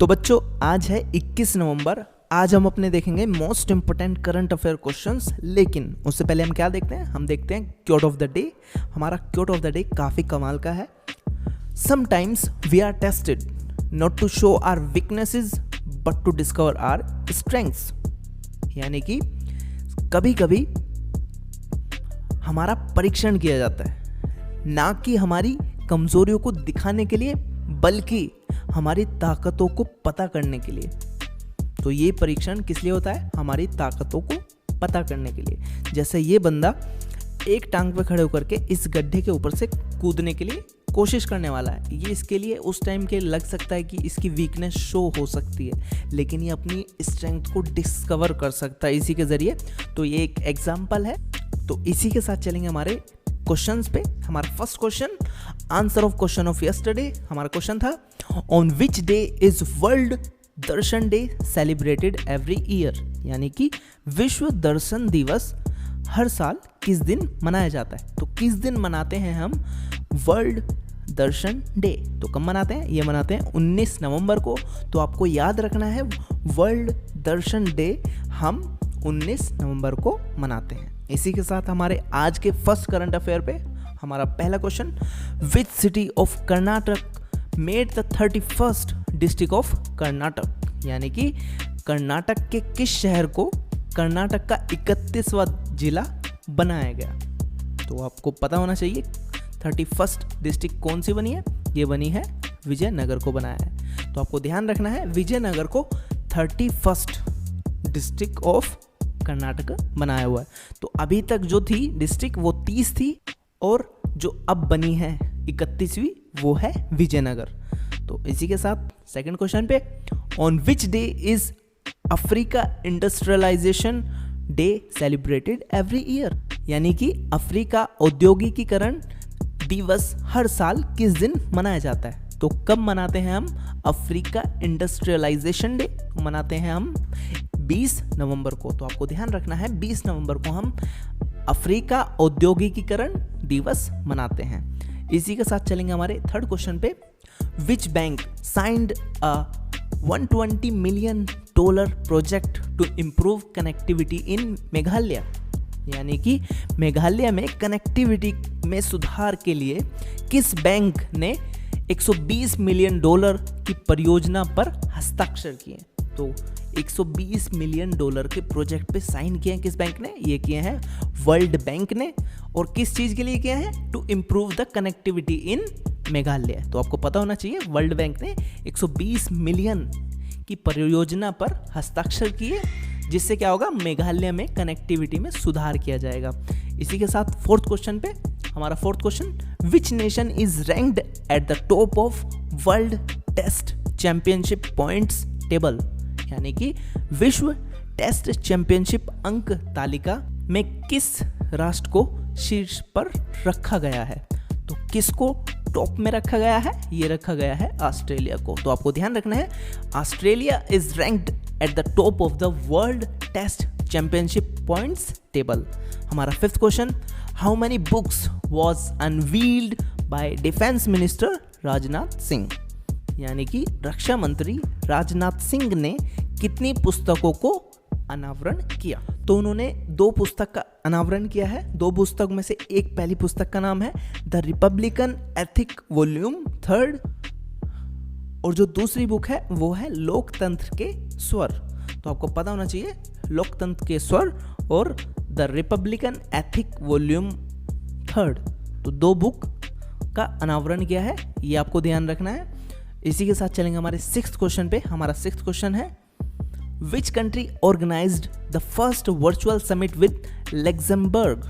तो बच्चों आज है 21 नवंबर। आज हम अपने देखेंगे most important current affair questions, लेकिन उससे पहले हम क्या देखते हैं, हम देखते हैं क्योट ऑफ द डे। हमारा क्योट ऑफ द डे काफ़ी कमाल का है। Sometimes we are tested not to show our weaknesses but to discover our strengths, यानी कि कभी कभी हमारा परीक्षण किया जाता है ना कि हमारी कमजोरियों को दिखाने के लिए बल्कि हमारी ताकतों को पता करने के लिए। तो ये परीक्षण किस लिए होता है? हमारी ताकतों को पता करने के लिए। जैसे ये बंदा एक टांग पे खड़े होकर के इस गड्ढे के ऊपर से कूदने के लिए कोशिश करने वाला है। ये इसके लिए उस टाइम के लग सकता है कि इसकी वीकनेस शो हो सकती है, लेकिन ये अपनी स्ट्रेंथ को डिस्कवर कर सकता है इसी के ज़रिए। तो ये एक एग्जाम्पल है। तो इसी के साथ चलेंगे हमारे क्वेश्चंस पे। हमारा first question, answer of question of yesterday. हमारा क्वेश्चन था on which day is world Darshan day celebrated every year, यानी कि विश्व दर्शन दिवस हर साल किस दिन मनाया जाता है। तो किस दिन मनाते हैं हम वर्ल्ड दर्शन डे? तो कब मनाते हैं? ये मनाते हैं 19 नवंबर को। तो आपको याद रखना है वर्ल्ड दर्शन डे हम 19 नवंबर को मनाते हैं। इसी के साथ हमारे आज के फर्स्ट करंट अफेयर पे हमारा पहला question, which city of Karnataka made the 31st district of Karnataka, यानी कि कर्नाटक के किस शहर को कर्नाटक का 31वां जिला बनाया गया? तो आपको पता होना चाहिए 31st डिस्ट्रिक्ट कौन सी बनी है। ये बनी है विजयनगर को बनाया है। तो आपको ध्यान रखना है विजयनगर को 31st डिस्ट्रिक्ट ऑफ कर्नाटक बनाया हुआ है। तो अभी तक जो थी डिस्ट्रिक्ट वो 30 थी और जो अब बनी है 31वीं वो है विजयनगर। तो इसी के साथ सेकंड क्वेश्चन पे, on which day is Africa industrialization day celebrated every year, यानी कि अफ्रीका औद्योगिकीकरण दिवस हर साल किस दिन मनाया जाता है? तो कब मनाते हैं हम अफ्रीका इंडस्ट्रियलाइजेशन डे? मनाते हैं हम 20 नवंबर को। तो आपको ध्यान रखना है 20 नवंबर को हम अफ्रीका औद्योगिकीकरण दिवस मनाते हैं। इसी के साथ चलेंगे हमारे थर्ड क्वेश्चन पे, which bank signed a $120 million project to improve connectivity in Meghalaya, यानी कि मेघालय में कनेक्टिविटी में सुधार के लिए किस बैंक ने $120 मिलियन की परियोजना पर हस्ताक्षर किए? तो $120 मिलियन के प्रोजेक्ट पे साइन किए हैं किस बैंक ने? ये किए हैं वर्ल्ड बैंक ने। और किस चीज़ के लिए किए हैं? To improve the connectivity in Meghalaya. तो आपको पता होना चाहिए वर्ल्ड बैंक ने 120 मिलियन की परियोजना पर हस्ताक्षर किए, जिससे क्या होगा, मेघालय में कनेक्टिविटी में सुधार किया जाएगा। इसी के साथ फोर्थ क्वेश्चन पे हमारा fourth question, which nation is ranked at the top of world test championship points table, यानी कि विश्व टेस्ट चैंपियनशिप अंक तालिका में किस राष्ट्र को शीर्ष पर रखा गया है? तो किसको टॉप में रखा गया है? ये रखा गया है ऑस्ट्रेलिया को। तो आपको ध्यान रखना है Australia is ranked at the top of the World test championship points table. हमारा fifth question, how many books was unveiled by defence minister Rajnath Singh, यानी कि रक्षा मंत्री राजनाथ सिंह ने कितनी पुस्तकों को अनावरण किया? तो उन्होंने 2 पुस्तक का अनावरण किया है। 2 पुस्तक में से एक पहली पुस्तक का नाम है द रिपब्लिकन एथिक वॉल्यूम 3 और जो दूसरी बुक है वो है लोकतंत्र के स्वर। तो आपको पता होना चाहिए लोकतंत्र के स्वर और द रिपब्लिकन एथिक वॉल्यूम 3। तो 2 बुक का अनावरण किया है, ये आपको ध्यान रखना है। इसी के साथ चलेंगे हमारे सिक्स्थ क्वेश्चन पे। हमारा सिक्स्थ क्वेश्चन है, which country organised the first virtual summit with Luxembourg,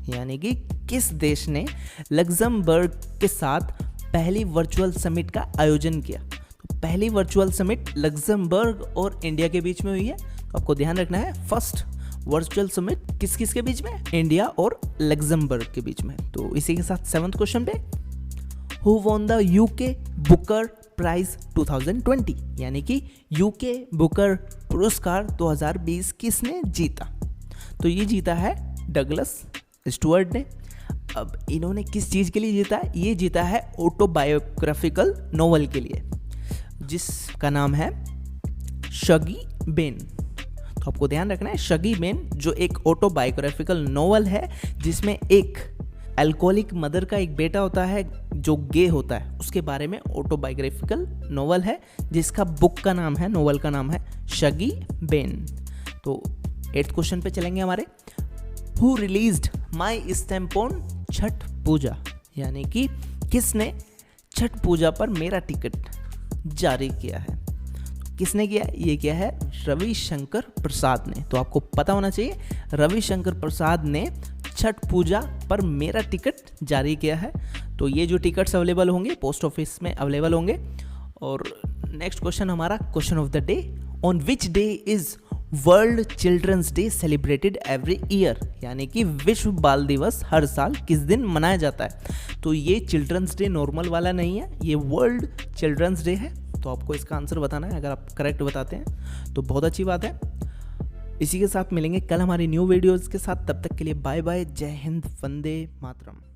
यानी कि किस देश ने लग्जमबर्ग के साथ पहली वर्चुअल समिट का आयोजन किया? तो पहली वर्चुअल समिट लग्जमबर्ग और इंडिया के बीच में हुई है। तो आपको ध्यान रखना है फर्स्ट वर्चुअल समिट किस किस के बीच में? इंडिया और लग्जमबर्ग के बीच में। तो इसी के साथ सेवंथ क्वेश्चन पे, who won the UK Booker prize 2020, यानी कि यूके बुकर पुरस्कार 2020 किसने जीता? तो ये जीता है डगलस स्टुअर्ट ने। अब इन्होंने किस चीज़ के लिए जीता है? ये जीता है ऑटोबायोग्राफिकल नोवेल के लिए। जिसका नाम है शगी बेन। तो आपको ध्यान रखना है, शगी बेन जो एक ऑटोबायोग्राफिकल नॉवल है जिसमें एक अल्कोहलिक मदर का एक बेटा होता है जो गे होता है, उसके बारे में ऑटोबायोग्राफिकल नॉवल है जिसका बुक का नाम है, नॉवल का नाम है शगी बेन। तो 8th क्वेश्चन पे चलेंगे हमारे। Who released my stamp on Chhath Puja, यानी कि किसने छठ पूजा पर मेरा टिकट जारी किया है। किसने किया? ये किया है रविशंकर प्रसाद ने। तो आपको पता होना चाहिए रविशंकर प्रसाद ने छठ पूजा पर मेरा टिकट जारी किया है। तो ये जो टिकट्स अवेलेबल होंगे पोस्ट ऑफिस में अवेलेबल होंगे। और नेक्स्ट क्वेश्चन हमारा question of the day, on which day is world children's day celebrated every year, यानी कि विश्व बाल दिवस हर साल किस दिन मनाया जाता है। तो ये चिल्ड्रंस डे नॉर्मल वाला नहीं है, ये वर्ल्ड चिल्ड्रंस डे है। तो आपको इसका आंसर बताना है, अगर आप करेक्ट बताते हैं तो बहुत अच्छी बात है। इसी के साथ मिलेंगे कल हमारी न्यू वीडियोज़ के साथ, तब तक के लिए बाय बाय, जय हिंद, वंदे मातरम।